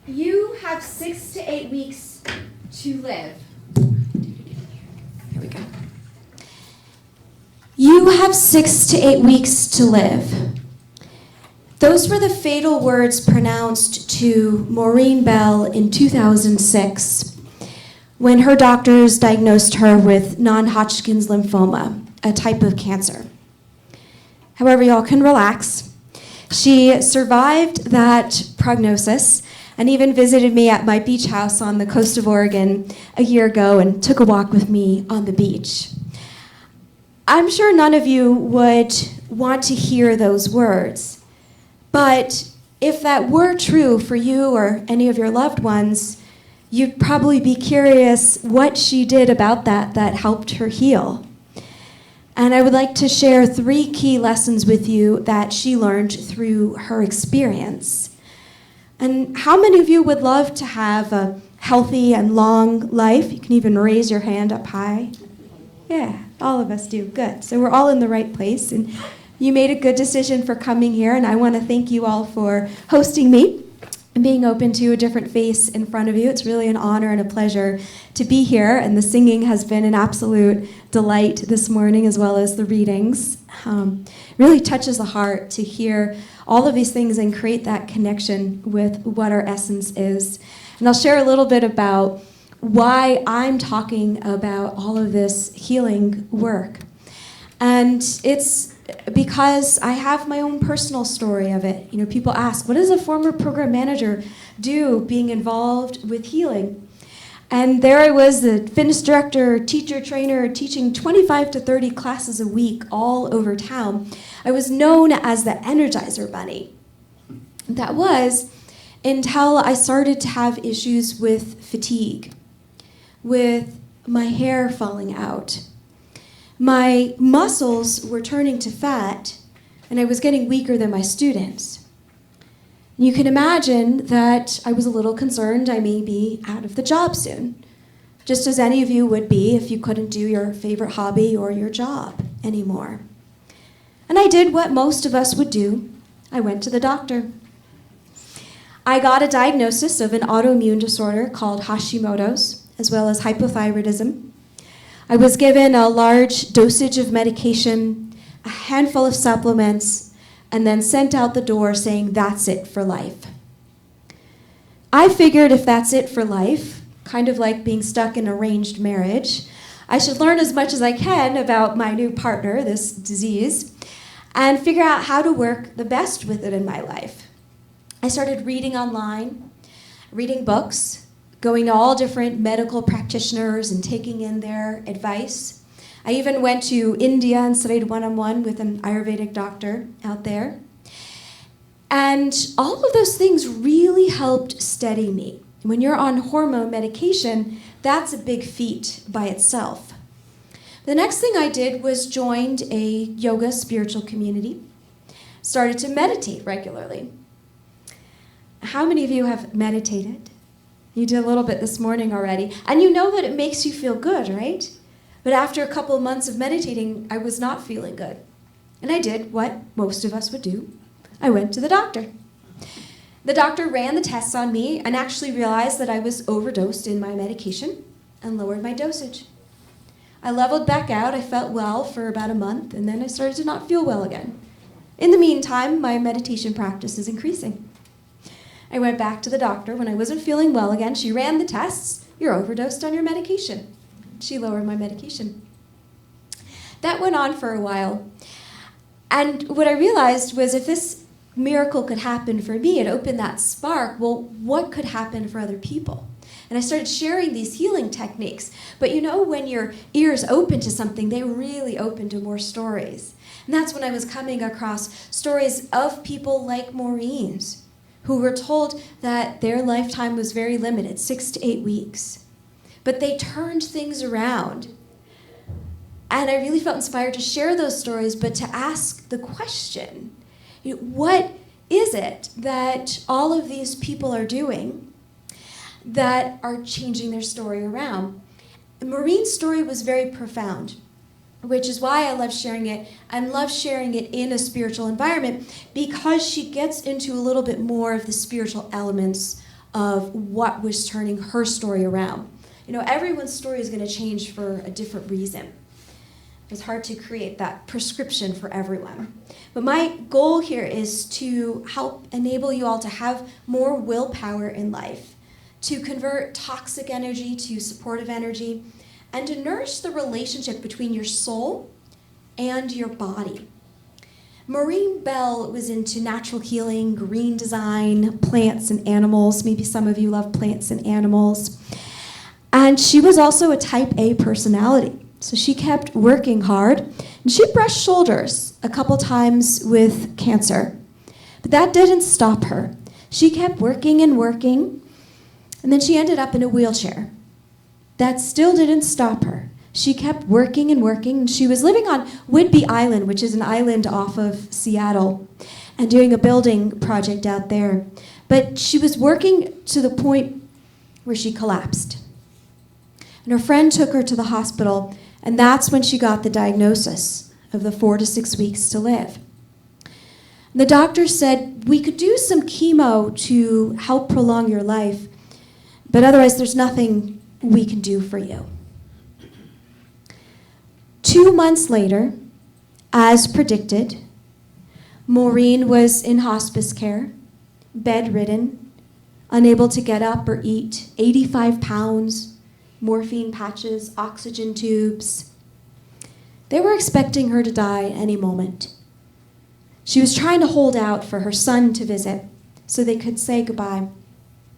You have 6 to 8 weeks to live. Here we go. You have 6 to 8 weeks to live. Those were the fatal words pronounced to Maureen Bell in 2006 when her doctors diagnosed her with non-Hodgkin's lymphoma, a type of cancer. However, y'all can relax. She survived that prognosis and even visited me at my beach house on the coast of Oregon a year ago and took a walk with me on the beach. I'm sure none of you would want to hear those words, but if that were true for you or any of your loved ones, you'd probably be curious what she did about that helped her heal. And I would like to share 3 key lessons with you that she learned through her experience. And how many of you would love to have a healthy and long life? You can even raise your hand up high. Yeah, all of us do. Good. So we're all in the right place. And you made a good decision for coming here. And I want to thank you all for hosting me and being open to a different face in front of you. It's really an honor and a pleasure to be here. And the singing has been an absolute delight this morning, as well as the readings. Really touches the heart to hear all of these things and create that connection with what our essence is. And I'll share a little bit about why I'm talking about all of this healing work. And it's because I have my own personal story of it. You know, people ask, what does a former program manager do being involved with healing? And there I was, the fitness director, teacher, trainer, teaching 25 to 30 classes a week all over town. I was known as the Energizer Bunny. That was until I started to have issues with fatigue, with my hair falling out. My muscles were turning to fat, and I was getting weaker than my students. You can imagine that I was a little concerned I may be out of the job soon, just as any of you would be if you couldn't do your favorite hobby or your job anymore. And I did what most of us would do. I went to the doctor. I got a diagnosis of an autoimmune disorder called Hashimoto's, as well as hypothyroidism. I was given a large dosage of medication, a handful of supplements, and then sent out the door saying, that's it for life. I figured if that's it for life, kind of like being stuck in arranged marriage, I should learn as much as I can about my new partner, this disease, and figure out how to work the best with it in my life. I started reading online, reading books, going to all different medical practitioners and taking in their advice. I even went to India and studied one-on-one with an Ayurvedic doctor out there. And all of those things really helped steady me. When you're on hormone medication, that's a big feat by itself. The next thing I did was joined a yoga spiritual community, started to meditate regularly. How many of you have meditated? You did a little bit this morning already. And you know that it makes you feel good, right? But after a couple of months of meditating, I was not feeling good. And I did what most of us would do. I went to the doctor. The doctor ran the tests on me and actually realized that I was overdosed in my medication and lowered my dosage. I leveled back out. I felt well for about a month, and then I started to not feel well again. In the meantime, my meditation practice is increasing. I went back to the doctor when I wasn't feeling well again. She ran the tests. You're overdosed on your medication. She lowered my medication. That went on for a while. And what I realized was if this miracle could happen for me, it opened that spark. Well, what could happen for other people? And I started sharing these healing techniques. But you know, when your ears open to something, they really open to more stories. And that's when I was coming across stories of people like Maureen's, who were told that their lifetime was very limited, 6 to 8 weeks. But they turned things around. And I really felt inspired to share those stories, but to ask the question, what is it that all of these people are doing that are changing their story around? And Maureen's story was very profound, which is why I love sharing it and love sharing it in a spiritual environment, because she gets into a little bit more of the spiritual elements of what was turning her story around. You know, everyone's story is going to change for a different reason. It's hard to create that prescription for everyone. But my goal here is to help enable you all to have more willpower in life, to convert toxic energy to supportive energy, and to nourish the relationship between your soul and your body. Maureen Bell was into natural healing, green design, plants and animals. Maybe some of you love plants and animals. And she was also a type A personality. So she kept working hard. And she brushed shoulders a couple times with cancer. But that didn't stop her. She kept working and working. And then she ended up in a wheelchair. That still didn't stop her. She kept working and working. And she was living on Whidbey Island, which is an island off of Seattle, and doing a building project out there. But she was working to the point where she collapsed. And her friend took her to the hospital, and that's when she got the diagnosis of the 4 to 6 weeks to live. And the doctor said, we could do some chemo to help prolong your life, but otherwise there's nothing we can do for you. 2 months later, as predicted, Maureen was in hospice care, bedridden, unable to get up or eat, 85 pounds, morphine patches, oxygen tubes. They were expecting her to die any moment. She was trying to hold out for her son to visit so they could say goodbye.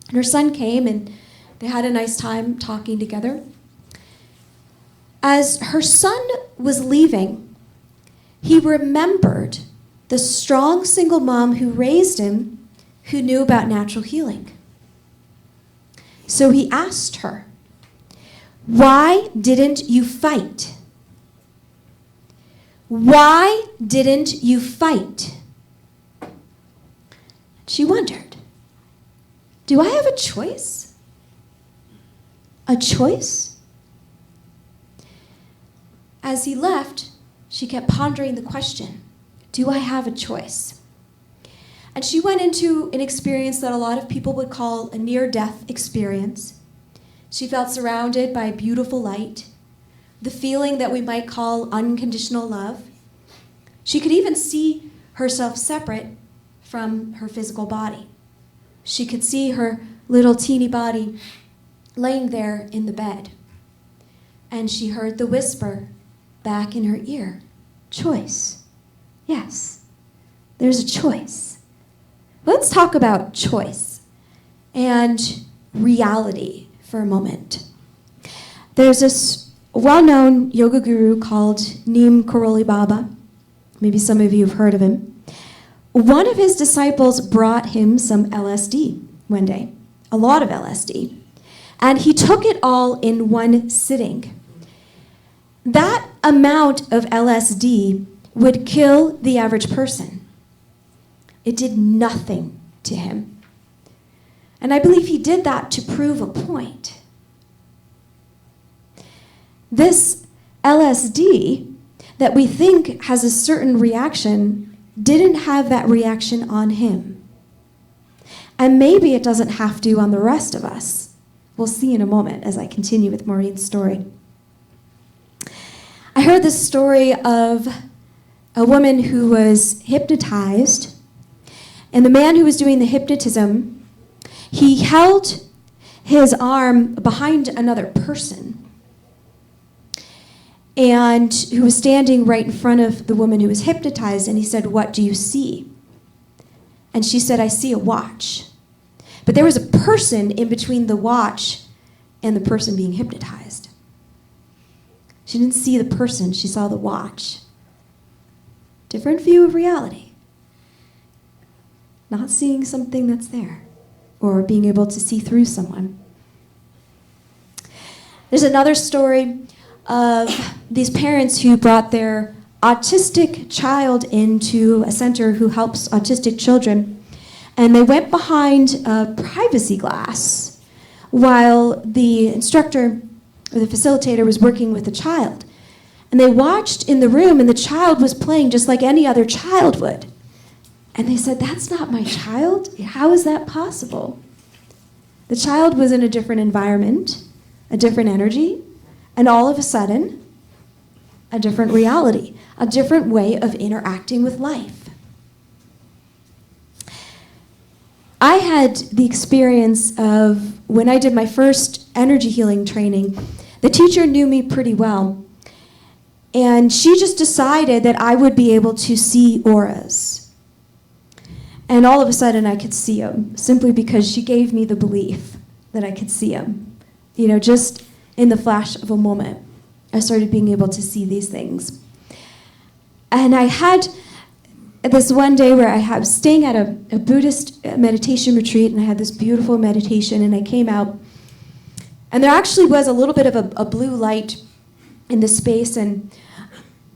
And her son came and they had a nice time talking together. As her son was leaving, he remembered the strong single mom who raised him, who knew about natural healing. So he asked her, why didn't you fight? Why didn't you fight? She wondered, do I have a choice? A choice? As he left, she kept pondering the question, do I have a choice? And she went into an experience that a lot of people would call a near-death experience. She felt surrounded by beautiful light, the feeling that we might call unconditional love. She could even see herself separate from her physical body. She could see her little teeny body laying there in the bed. And she heard the whisper back in her ear, choice. Yes, there's a choice. Let's talk about choice and reality for a moment. There's this well-known yoga guru called Neem Karoli Baba. Maybe some of you have heard of him. One of his disciples brought him some LSD one day, a lot of LSD, and he took it all in one sitting. That amount of LSD would kill the average person. It did nothing to him. And I believe he did that to prove a point. This LSD that we think has a certain reaction didn't have that reaction on him. And maybe it doesn't have to on the rest of us. We'll see in a moment as I continue with Maureen's story. I heard this story of a woman who was hypnotized, and the man who was doing the hypnotism, he held his arm behind another person, and who was standing right in front of the woman who was hypnotized, and he said, what do you see? And she said, I see a watch. But there was a person in between the watch and the person being hypnotized. She didn't see the person, she saw the watch. Different view of reality. Not seeing something that's there, or being able to see through someone. There's another story of these parents who brought their autistic child into a center who helps autistic children, and they went behind a privacy glass while the instructor or the facilitator was working with the child. And they watched in the room, and the child was playing just like any other child would. And they said, that's not my child? How is that possible? The child was in a different environment, a different energy, and all of a sudden, a different reality, a different way of interacting with life. I had the experience of when I did my first energy healing training, the teacher knew me pretty well. And she just decided that I would be able to see auras. And all of a sudden I could see them, simply because she gave me the belief that I could see them. You know, just in the flash of a moment, I started being able to see these things. And I had this one day where I was staying at a Buddhist meditation retreat, and I had this beautiful meditation, and I came out, and there actually was a little bit of a blue light in the space, and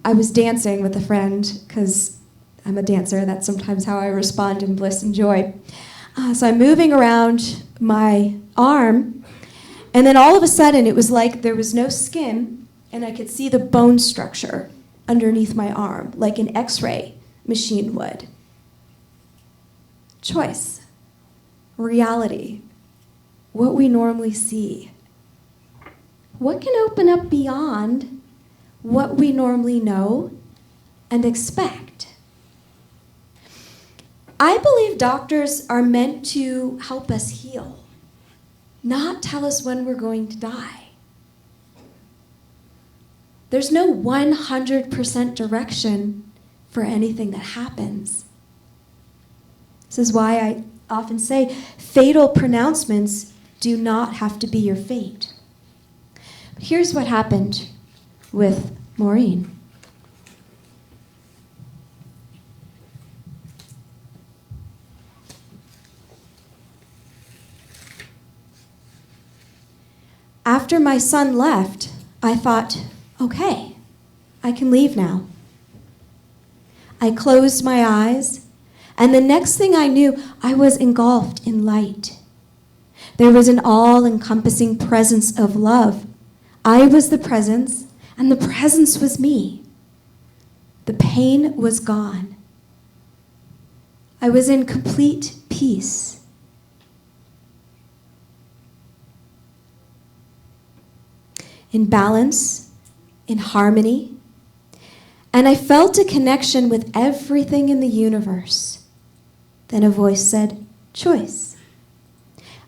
I was dancing with a friend, because I'm a dancer. That's sometimes how I respond in bliss and joy. So I'm moving around my arm, and then all of a sudden it was like there was no skin, and I could see the bone structure underneath my arm, like an X-ray machine would. Choice, reality, what we normally see. What can open up beyond what we normally know and expect? I believe doctors are meant to help us heal, not tell us when we're going to die. There's no 100% direction for anything that happens. This is why I often say fatal pronouncements do not have to be your fate. Here's what happened with Maureen. After my son left, I thought, okay, I can leave now. I closed my eyes, and the next thing I knew, I was engulfed in light. There was an all-encompassing presence of love. I was the presence, and the presence was me. The pain was gone. I was in complete peace. In balance, in harmony, and I felt a connection with everything in the universe. Then a voice said, choice.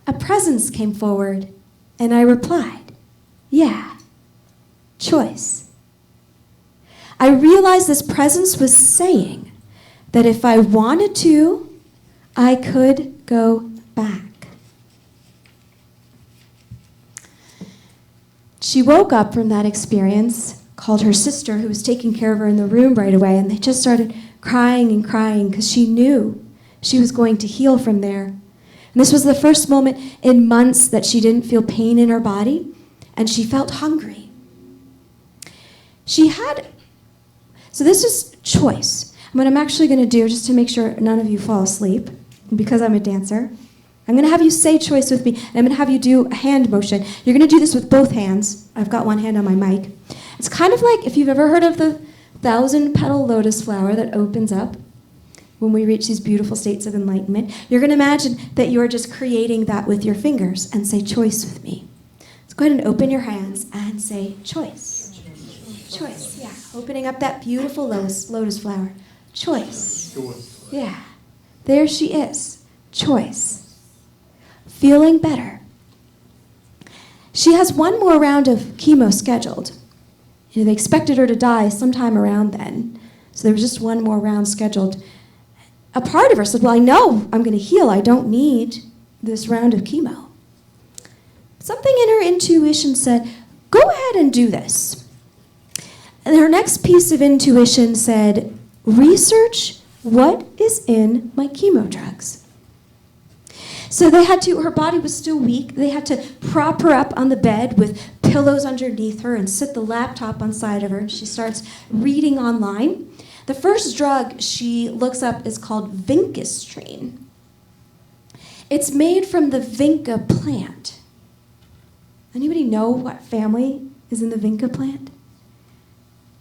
A presence came forward, and I replied, yeah, choice. I realized this presence was saying that if I wanted to, I could go back. She woke up from that experience, called her sister, who was taking care of her in the room right away, and they just started crying and crying because she knew she was going to heal from there. And this was the first moment in months that she didn't feel pain in her body, and she felt hungry. So this is choice. And what I'm actually going to do, just to make sure none of you fall asleep, because I'm a dancer, I'm going to have you say choice with me, and I'm going to have you do a hand motion. You're going to do this with both hands. I've got one hand on my mic. It's kind of like if you've ever heard of the 1,000-petal lotus flower that opens up when we reach these beautiful states of enlightenment. You're going to imagine that you are just creating that with your fingers and say choice with me. Let's go ahead and open your hands and say choice. Choice, yeah. Opening up that beautiful lotus flower. Choice. Yeah. There she is. Choice. Feeling better. She has one more round of chemo scheduled. You know, they expected her to die sometime around then. So there was just one more round scheduled. A part of her said, well, I know I'm going to heal. I don't need this round of chemo. Something in her intuition said, go ahead and do this. And her next piece of intuition said, research what is in my chemo drugs. So her body was still weak. They had to prop her up on the bed with pillows underneath her and sit the laptop on side of her. And she starts reading online. The first drug she looks up is called vincastrine. It's made from the vinca plant. Anybody know what family is in the vinca plant?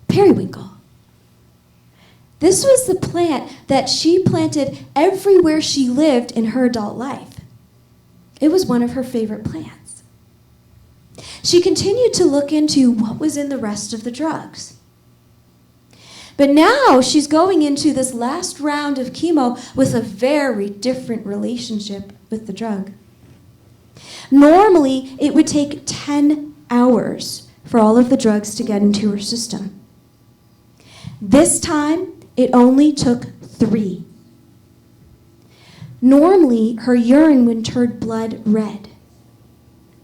Periwinkle. This was the plant that she planted everywhere she lived in her adult life. It was one of her favorite plants. She continued to look into what was in the rest of the drugs. But now she's going into this last round of chemo with a very different relationship with the drug. Normally, it would take 10 hours for all of the drugs to get into her system. This time, it only took 3. Normally, her urine would turn blood red.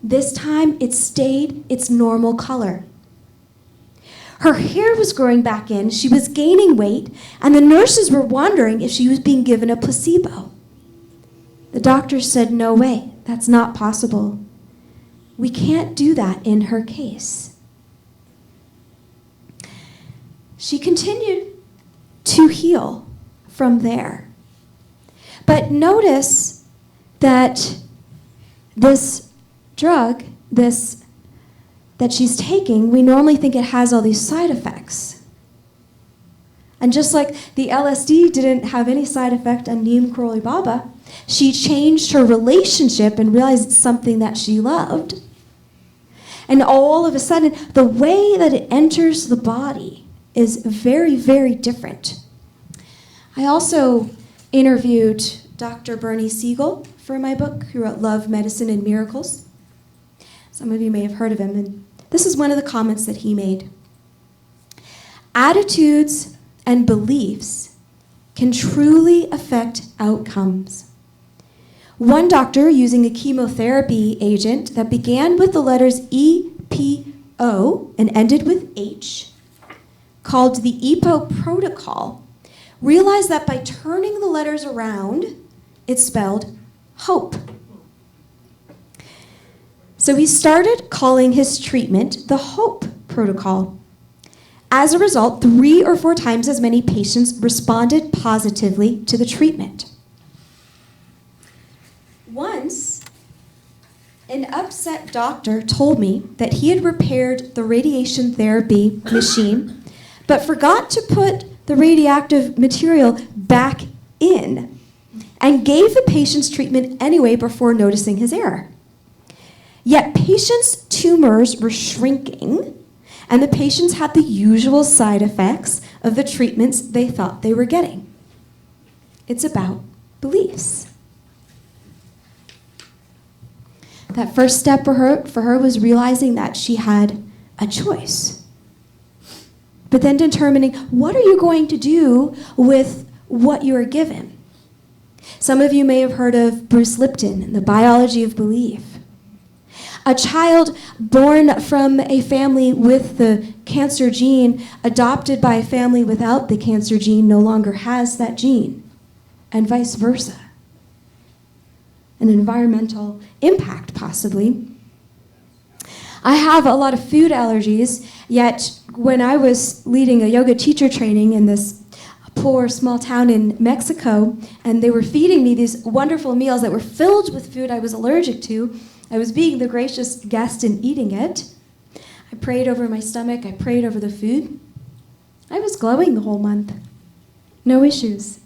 This time, it stayed its normal color. Her hair was growing back in, she was gaining weight, and the nurses were wondering if she was being given a placebo. The doctor said, "No way, that's not possible. We can't do that in her case." She continued to heal from there. But notice that this drug, that she's taking, we normally think it has all these side effects. And just like the LSD didn't have any side effect on Neem Karoli Baba, she changed her relationship and realized it's something that she loved. And all of a sudden, the way that it enters the body is very, very different. I also interviewed Dr. Bernie Siegel for my book, who wrote Love, Medicine, and Miracles. Some of you may have heard of him, and this is one of the comments that he made. Attitudes and beliefs can truly affect outcomes. One doctor using a chemotherapy agent that began with the letters EPO and ended with H, called the EPO protocol, realized that by turning the letters around, it spelled hope. So he started calling his treatment the Hope Protocol. As a result, 3 or 4 times as many patients responded positively to the treatment. Once, an upset doctor told me that he had repaired the radiation therapy machine, but forgot to put the radioactive material back in, and gave the patient's treatment anyway before noticing his error. Yet patients' tumors were shrinking, and the patients had the usual side effects of the treatments they thought they were getting. It's about beliefs. That first step for her was realizing that she had a choice. But then determining, what are you going to do with what you are given? Some of you may have heard of Bruce Lipton and the biology of belief. A child born from a family with the cancer gene, adopted by a family without the cancer gene, no longer has that gene, and vice versa. An environmental impact, possibly. I have a lot of food allergies, yet when I was leading a yoga teacher training in this poor small town in Mexico, and they were feeding me these wonderful meals that were filled with food I was allergic to, I was being the gracious guest and eating it. I prayed over my stomach, I prayed over the food. I was glowing the whole month. No issues.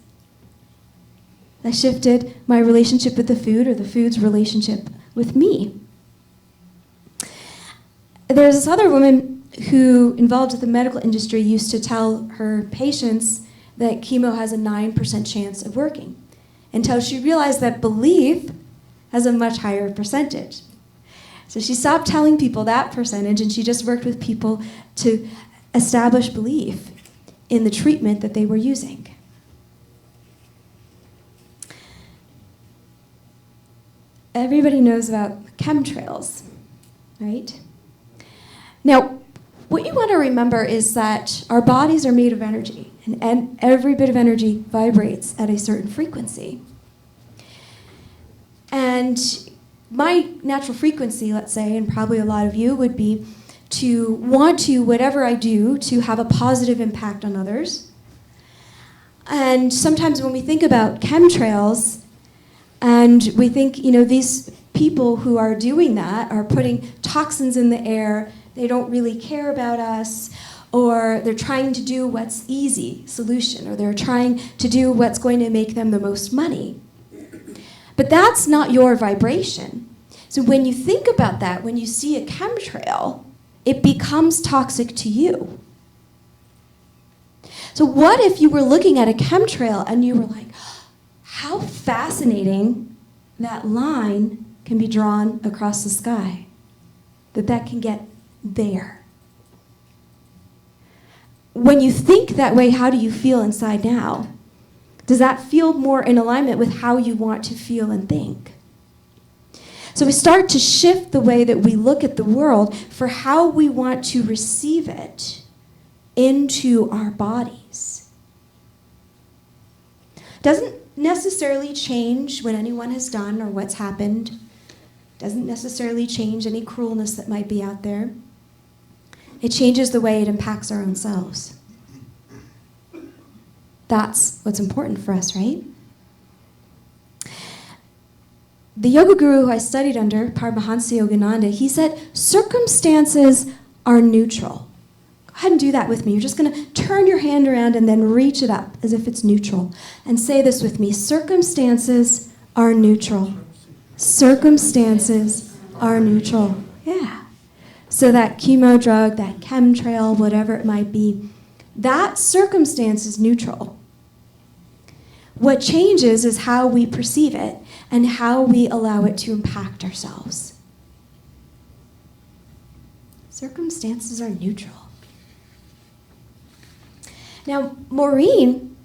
I shifted my relationship with the food, or the food's relationship with me. There's this other woman who, involved with the medical industry, used to tell her patients that chemo has a 9% chance of working, until she realized that belief has a much higher percentage. So she stopped telling people that percentage, and she just worked with people to establish belief in the treatment that they were using. Everybody knows about chemtrails, right? Now, what you want to remember is that our bodies are made of energy, and every bit of energy vibrates at a certain frequency. And my natural frequency, let's say, and probably a lot of you, would be to want to, whatever I do, to have a positive impact on others. And sometimes when we think about chemtrails, and we think, these people who are doing that are putting toxins in the air, they don't really care about us, or they're trying to do what's easy solution, or they're trying to do what's going to make them the most money. But that's not your vibration. So when you think about that, when you see a chemtrail, it becomes toxic to you. So what if you were looking at a chemtrail and you were like, how fascinating that line can be drawn across the sky, that can get there. When you think that way, how do you feel inside now? Does that feel more in alignment with how you want to feel and think? So we start to shift the way that we look at the world for how we want to receive it into our bodies. Doesn't necessarily change what anyone has done or what's happened. Doesn't necessarily change any cruelness that might be out there. It changes the way it impacts our own selves. That's what's important for us, right? The yoga guru who I studied under, Paramahansa Yogananda, he said, circumstances are neutral. Go ahead and do that with me. You're just going to turn your hand around and then reach it up as if it's neutral. And say this with me. Circumstances are neutral. Circumstances are neutral. Yeah. So that chemo drug, that chemtrail, whatever it might be, that circumstance is neutral. What changes is how we perceive it and how we allow it to impact ourselves. Circumstances are neutral. Now, Maureen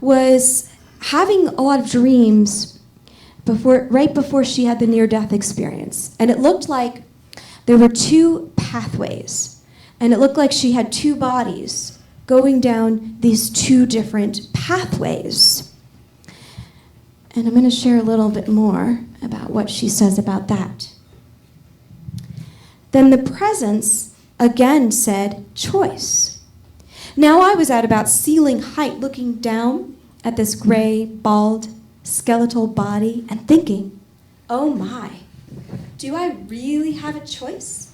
was having a lot of dreams right before she had the near-death experience. And it looked like there were two pathways. And it looked like she had two bodies going down these two different pathways. And I'm going to share a little bit more about what she says about that. Then the presence again said, choice. Now I was at about ceiling height looking down at this gray, bald, skeletal body and thinking, oh my, do I really have a choice?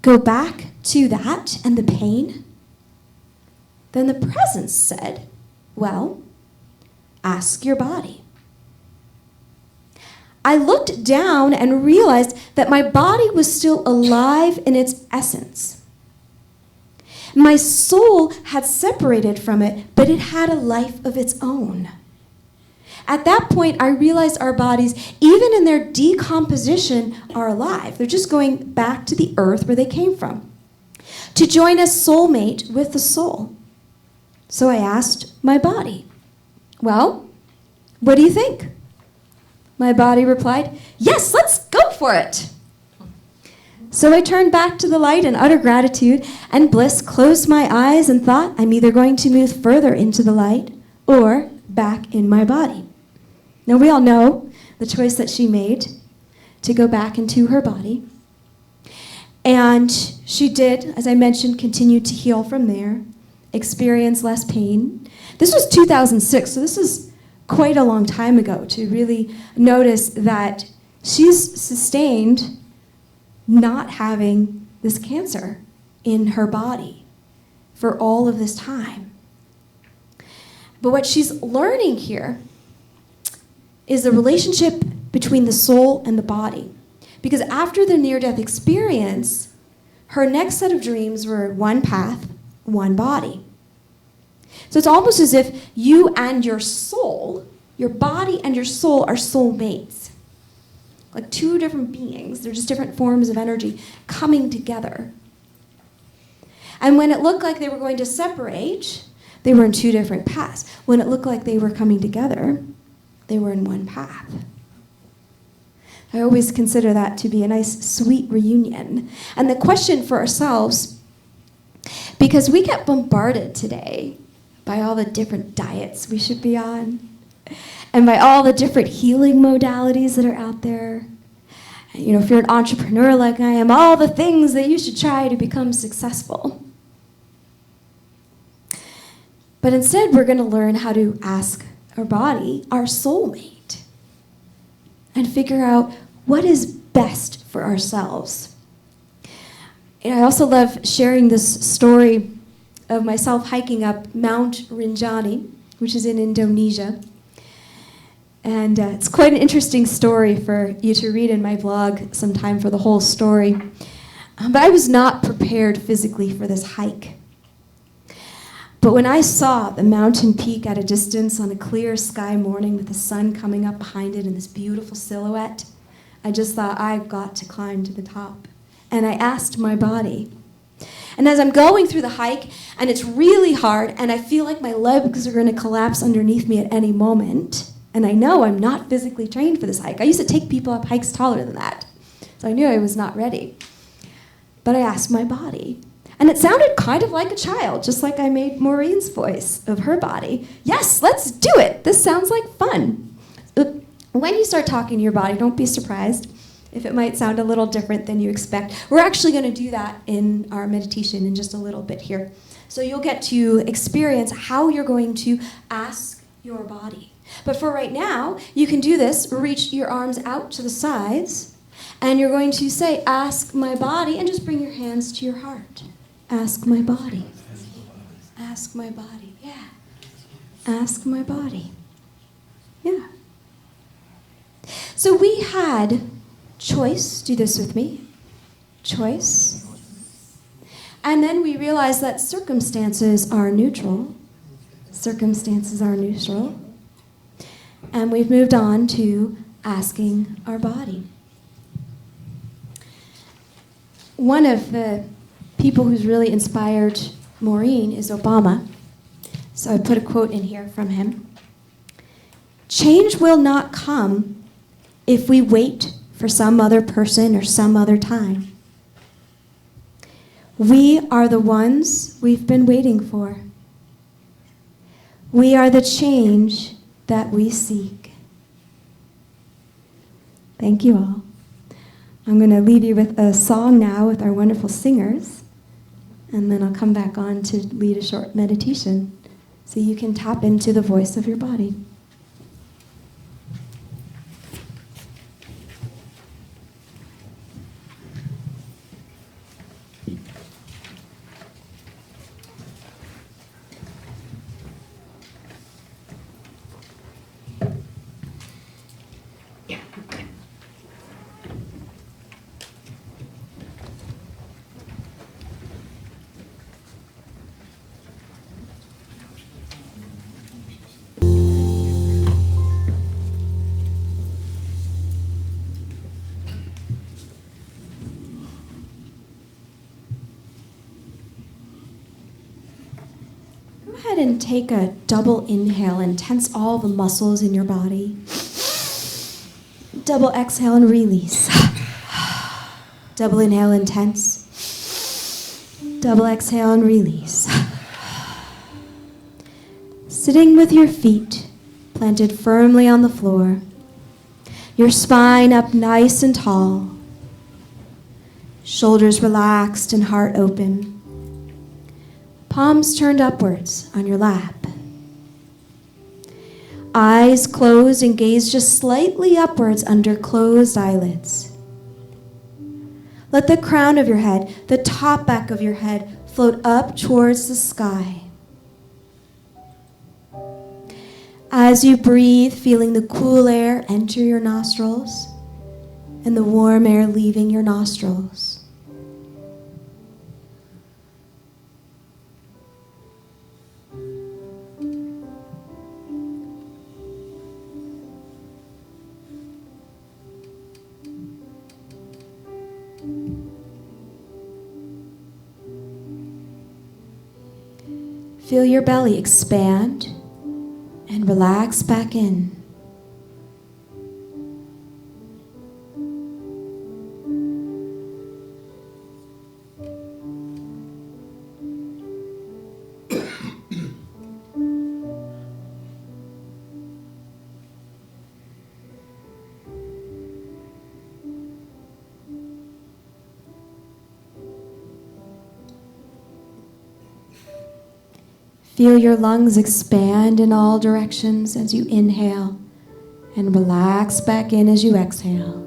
Go back to that and the pain? Then the presence said, well, ask your body. I looked down and realized that my body was still alive in its essence. My soul had separated from it, but it had a life of its own. At that point, I realized our bodies, even in their decomposition, are alive. They're just going back to the earth where they came from, to join a soulmate with the soul. So I asked my body, well, what do you think? My body replied, yes, let's go for it. So I turned back to the light in utter gratitude and bliss, closed my eyes and thought, I'm either going to move further into the light or back in my body. Now we all know the choice that she made to go back into her body. And she did, as I mentioned, continue to heal from there, experience less pain. This was 2006, so this is quite a long time ago to really notice that she's sustained not having this cancer in her body for all of this time. But what she's learning here is the relationship between the soul and the body. Because after the near-death experience, her next set of dreams were one path, one body. So it's almost as if you and your soul, your body and your soul are soulmates. Like two different beings. They're just different forms of energy coming together. And when it looked like they were going to separate, they were in two different paths. When it looked like they were coming together, they were in one path. I always consider that to be a nice, sweet reunion. And the question for ourselves, because we get bombarded today by all the different diets we should be on, and by all the different healing modalities that are out there. You know, if you're an entrepreneur like I am, all the things that you should try to become successful. But instead, we're going to learn how to ask our body, our soulmate, and figure out what is best for ourselves. And I also love sharing this story of myself hiking up Mount Rinjani, which is in Indonesia. And it's quite an interesting story for you to read in my blog sometime for the whole story. But I was not prepared physically for this hike. But when I saw the mountain peak at a distance on a clear sky morning with the sun coming up behind it in this beautiful silhouette, I just thought, I've got to climb to the top. And I asked my body. And as I'm going through the hike, and it's really hard, and I feel like my legs are going to collapse underneath me at any moment, and I know I'm not physically trained for this hike. I used to take people up hikes taller than that, so I knew I was not ready. But I asked my body. And it sounded kind of like a child, just like I made Maureen's voice of her body. Yes, let's do it. This sounds like fun. When you start talking to your body, don't be surprised if it might sound a little different than you expect. We're actually going to do that in our meditation in just a little bit here. So you'll get to experience how you're going to ask your body. But for right now, you can do this. Reach your arms out to the sides, and you're going to say, ask my body, and just bring your hands to your heart. Ask my body. Ask my body. Yeah. Ask my body. Yeah. So we had choice. Do this with me. Choice. And then we realized that circumstances are neutral. Circumstances are neutral. And we've moved on to asking our body. One of the people who's really inspired Maureen is Obama. So I put a quote in here from him. Change will not come if we wait for some other person or some other time. We are the ones we've been waiting for. We are the change that we seek. Thank you all. I'm going to leave you with a song now with our wonderful singers, and then I'll come back on to lead a short meditation so you can tap into the voice of your body. Go ahead and take a double inhale and tense all the muscles in your body. Double exhale and release. Double inhale and tense. Double exhale and release. Sitting with your feet planted firmly on the floor, your spine up nice and tall, shoulders relaxed and heart open. Palms turned upwards on your lap. Eyes closed and gaze just slightly upwards under closed eyelids. Let the crown of your head, the top back of your head, float up towards the sky. As you breathe, feeling the cool air enter your nostrils and the warm air leaving your nostrils. Feel your belly expand and relax back in. Feel your lungs expand in all directions as you inhale and relax back in as you exhale,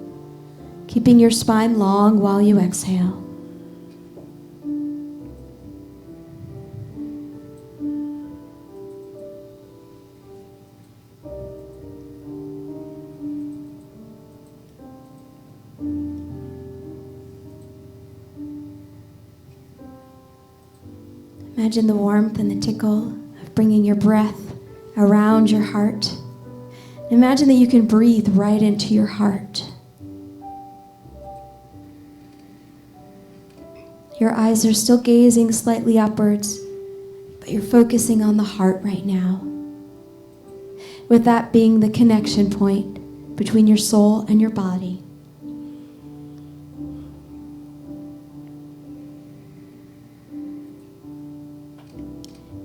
keeping your spine long while you exhale. Imagine the warmth and the tickle of bringing your breath around your heart. Imagine that you can breathe right into your heart. Your eyes are still gazing slightly upwards, but you're focusing on the heart right now, with that being the connection point between your soul and your body.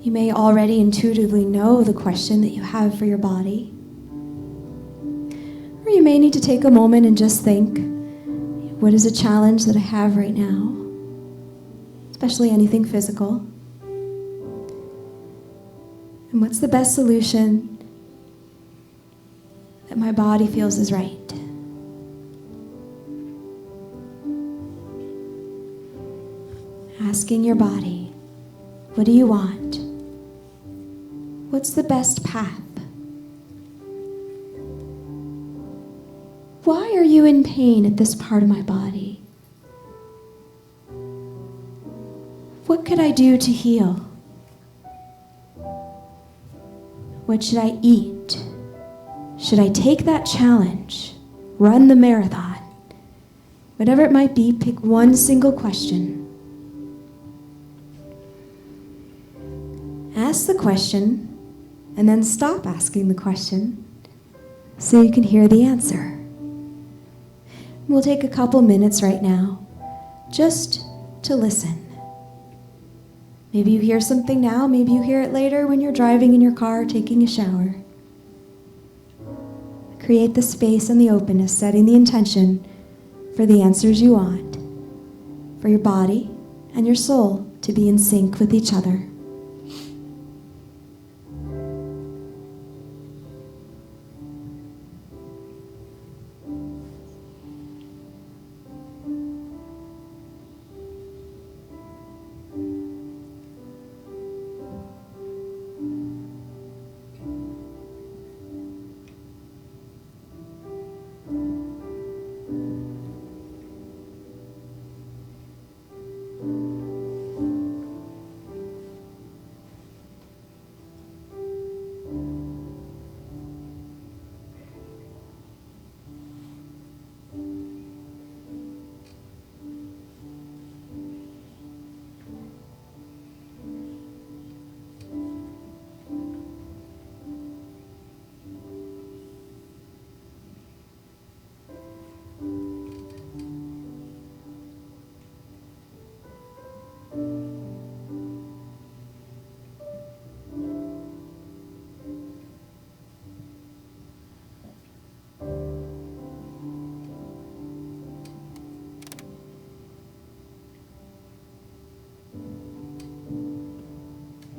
You may already intuitively know the question that you have for your body, or you may need to take a moment and just think, what is a challenge that I have right now? Especially anything physical. And what's the best solution that my body feels is right? Asking your body, what do you want? What's the best path? Why are you in pain at this part of my body? What could I do to heal? What should I eat? Should I take that challenge? Run the marathon? Whatever it might be, pick one single question. Ask the question, and then stop asking the question so you can hear the answer. We'll take a couple minutes right now just to listen. Maybe you hear something now, maybe you hear it later when you're driving in your car, taking a shower. Create the space and the openness, setting the intention for the answers you want, for your body and your soul to be in sync with each other.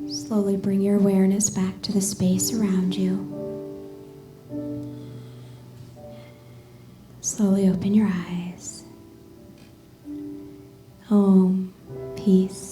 Slowly bring your awareness back to the space around you. Slowly open your eyes. Om, peace.